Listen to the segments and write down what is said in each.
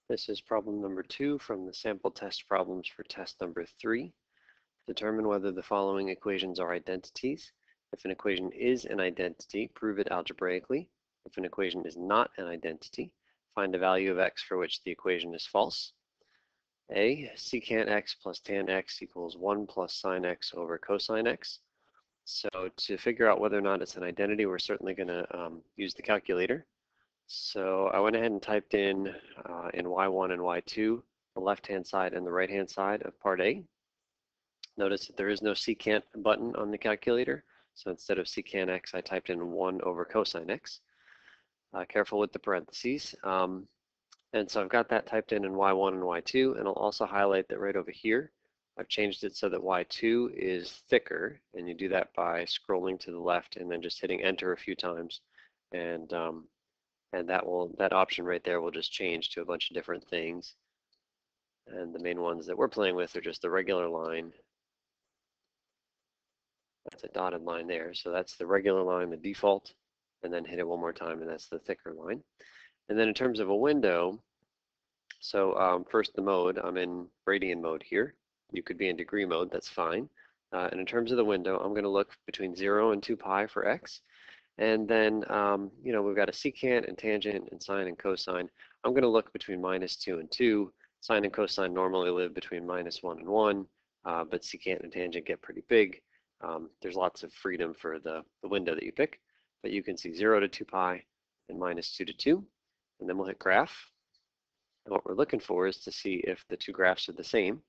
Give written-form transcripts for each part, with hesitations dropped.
This is problem number 2 from the sample test problems for test number 3. Determine whether the following equations are identities. If an equation is an identity, prove it algebraically. If an equation is not an identity, find a value of x for which the equation is false. A, secant x plus tan x equals 1 plus sine x over cosine x. So to figure out whether or not it's an identity, we're certainly going to use the calculator. So I went ahead and typed in y1 and y2, the left-hand side and the right-hand side of part A. Notice that there is no secant button on the calculator. So instead of secant x, I typed in 1 over cosine x. Careful with the parentheses. And so I've got that typed in y1 and y2, and I'll also highlight that right over here, I've changed it so that y2 is thicker, and you do that by scrolling to the left and then just hitting enter a few times. And that option right there will just change to a bunch of different things. And the main ones that we're playing with are just the regular line. That's a dotted line there. So that's the regular line, the default, and then hit it one more time, and that's the thicker line. And then in terms of a window, so first the mode, I'm in radian mode here. You could be in degree mode, that's fine. And in terms of the window, I'm going to look between 0 and 2 pi for x. And then, we've got a secant and tangent and sine and cosine. I'm going to look between -2 and 2. Sine and cosine normally live between -1 and 1, but secant and tangent get pretty big. There's lots of freedom for the window that you pick, but you can see 0 to 2 pi and -2 to 2. And then we'll hit graph. And what we're looking for is to see if the two graphs are the same.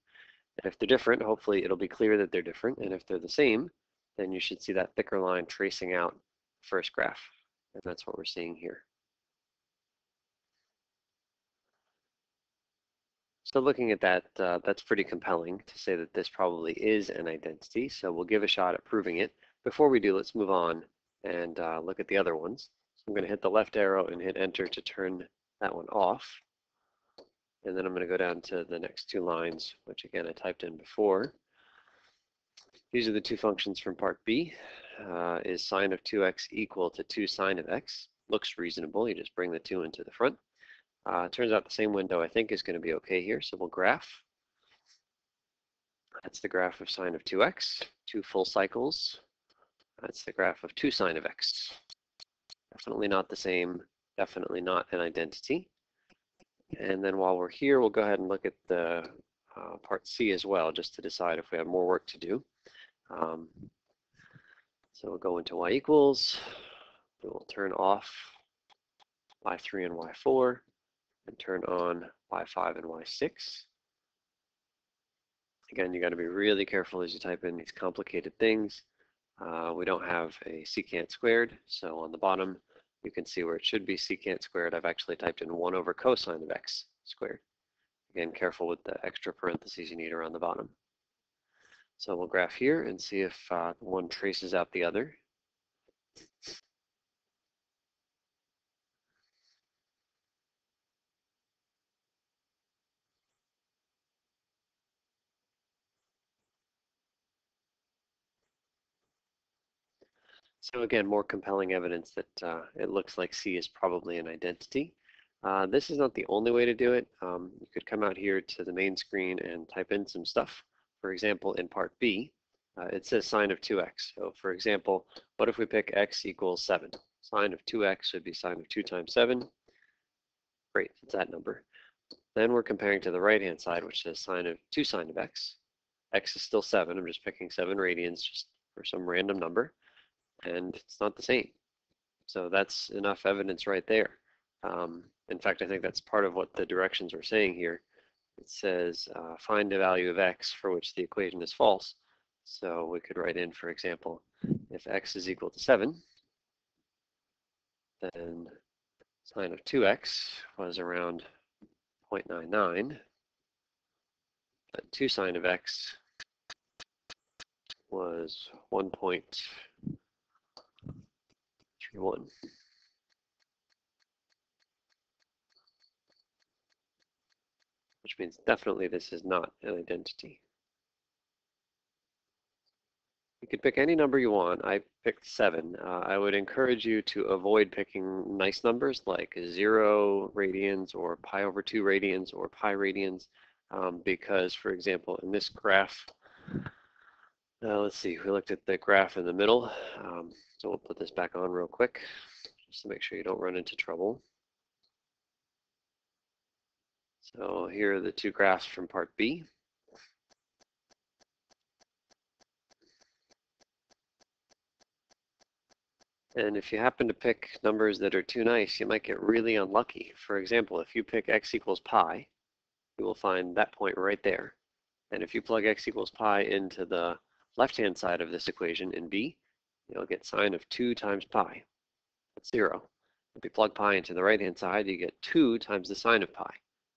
And if they're different, hopefully it'll be clear that they're different. And if they're the same, then you should see that thicker line tracing out the first graph. And that's what we're seeing here. So looking at that, that's pretty compelling to say that this probably is an identity. So we'll give a shot at proving it. Before we do, let's move on and look at the other ones. So I'm going to hit the left arrow and hit enter to turn that one off. And then I'm going to go down to the next two lines, which again I typed in before. These are the two functions from part B. Is sine of 2x equal to 2 sine of x? Looks reasonable. You just bring the 2 into the front. Turns out the same window I think is going to be okay here, so we'll graph. That's the graph of sine of 2x, 2 full cycles. That's the graph of 2 sine of x. Definitely not the same, definitely not an identity. And then while we're here, we'll go ahead and look at the part C as well, just to decide if we have more work to do. So we'll go into y equals, we'll turn off y3 and y4, and turn on y5 and y6. Again, you got to be really careful as you type in these complicated things. We don't have a secant squared, so on the bottom, you can see where it should be secant squared. I've actually typed in 1 over cosine of x squared. Again, careful with the extra parentheses you need around the bottom. So we'll graph here and see if one traces out the other. So again, more compelling evidence that it looks like C is probably an identity. This is not the only way to do it. You could come out here to the main screen and type in some stuff. For example, in part B, it says sine of 2x. So for example, what if we pick x equals 7? Sine of 2x would be sine of 2 times 7. Great, it's that number. Then we're comparing to the right-hand side, which says sine of 2 sine of x. X is still 7. I'm just picking 7 radians just for some random number. And it's not the same. So that's enough evidence right there. In fact, I think that's part of what the directions are saying here. It says find a value of x for which the equation is false. So we could write in, for example, if x is equal to 7, then sine of 2x was around 0.99. But 2 sine of x was 1.31. Which means definitely this is not an identity. You could pick any number you want. I picked 7. I would encourage you to avoid picking nice numbers like 0 radians or pi over 2 radians or pi radians because, for example, in this graph, let's see, we looked at the graph in the middle. So we'll put this back on real quick just to make sure you don't run into trouble. So here are the 2 graphs from part B. And if you happen to pick numbers that are too nice, you might get really unlucky. For example, if you pick x equals pi, you will find that point right there. And if you plug x equals pi into the left-hand side of this equation in B, you'll get sine of 2 times pi. That's 0. If you plug pi into the right-hand side, you get 2 times the sine of pi.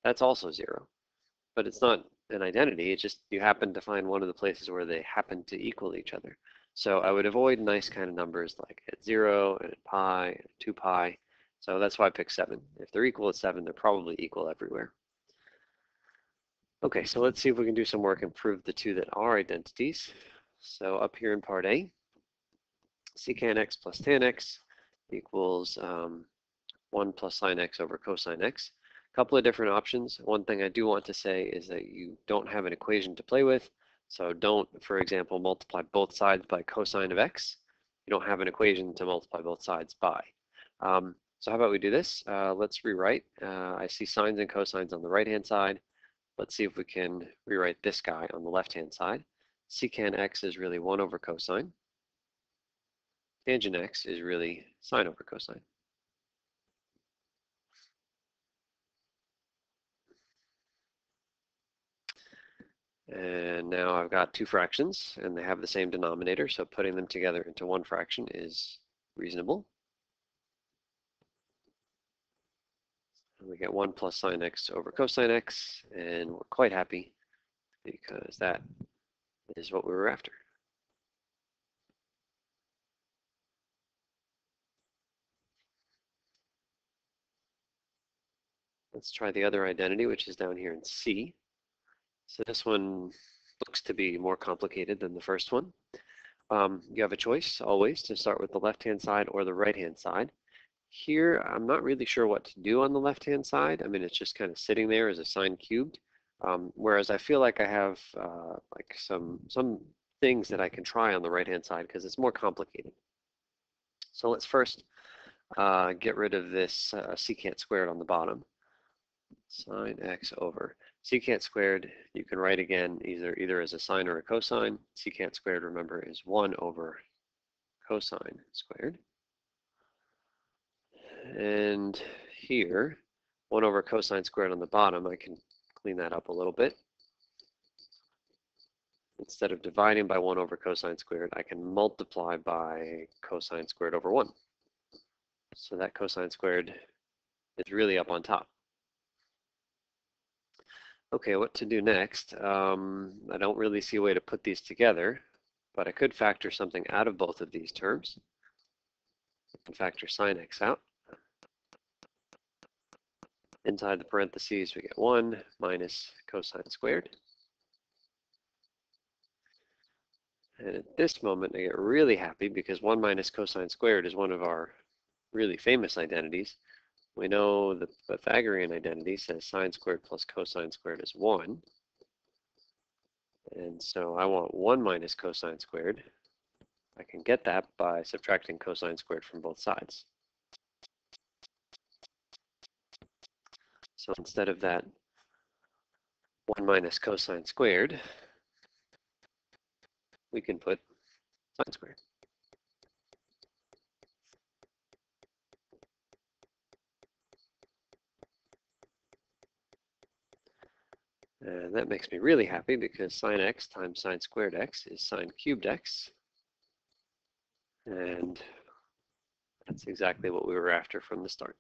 That's also 0. But it's not an identity. It's just you happen to find one of the places where they happen to equal each other. So I would avoid nice kind of numbers like at 0 and at pi and 2 pi. So that's why I picked 7. If they're equal at 7, they're probably equal everywhere. Okay, so let's see if we can do some work and prove the 2 that are identities. So up here in part A, secant x plus tan x equals 1 plus sine x over cosine x. A couple of different options. One thing I do want to say is that you don't have an equation to play with. So don't, for example, multiply both sides by cosine of x. You don't have an equation to multiply both sides by. So how about we do this? Let's rewrite. I see sines and cosines on the right-hand side. Let's see if we can rewrite this guy on the left-hand side. Secant x is really 1 over cosine. Tangent x is really sine over cosine. And now I've got 2 fractions, and they have the same denominator, so putting them together into one fraction is reasonable. And we get 1 plus sine x over cosine x, and we're quite happy because that is what we were after. Let's try the other identity, which is down here in C. So this one looks to be more complicated than the first one. You have a choice always to start with the left-hand side or the right-hand side. Here, I'm not really sure what to do on the left-hand side. I mean, it's just kind of sitting there as a sine cubed. Whereas I feel like I have like some things that I can try on the right-hand side because it's more complicated. So let's first get rid of this secant squared on the bottom. Sine x over secant squared, you can write again either as a sine or a cosine. Secant squared, remember, is 1 over cosine squared. And here, 1 over cosine squared on the bottom, I can clean that up a little bit. Instead of dividing by 1 over cosine squared, I can multiply by cosine squared over 1. So that cosine squared is really up on top. Okay, what to do next? I don't really see a way to put these together, but I could factor something out of both of these terms. I can factor sine x out. Inside the parentheses, we get 1 minus cosine squared. And at this moment, I get really happy because 1 minus cosine squared is one of our really famous identities. We know the Pythagorean identity says sine squared plus cosine squared is 1. And so I want 1 minus cosine squared. I can get that by subtracting cosine squared from both sides. So instead of that 1 minus cosine squared, we can put sine squared. And that makes me really happy because sine x times sine squared x is sine cubed x. And that's exactly what we were after from the start.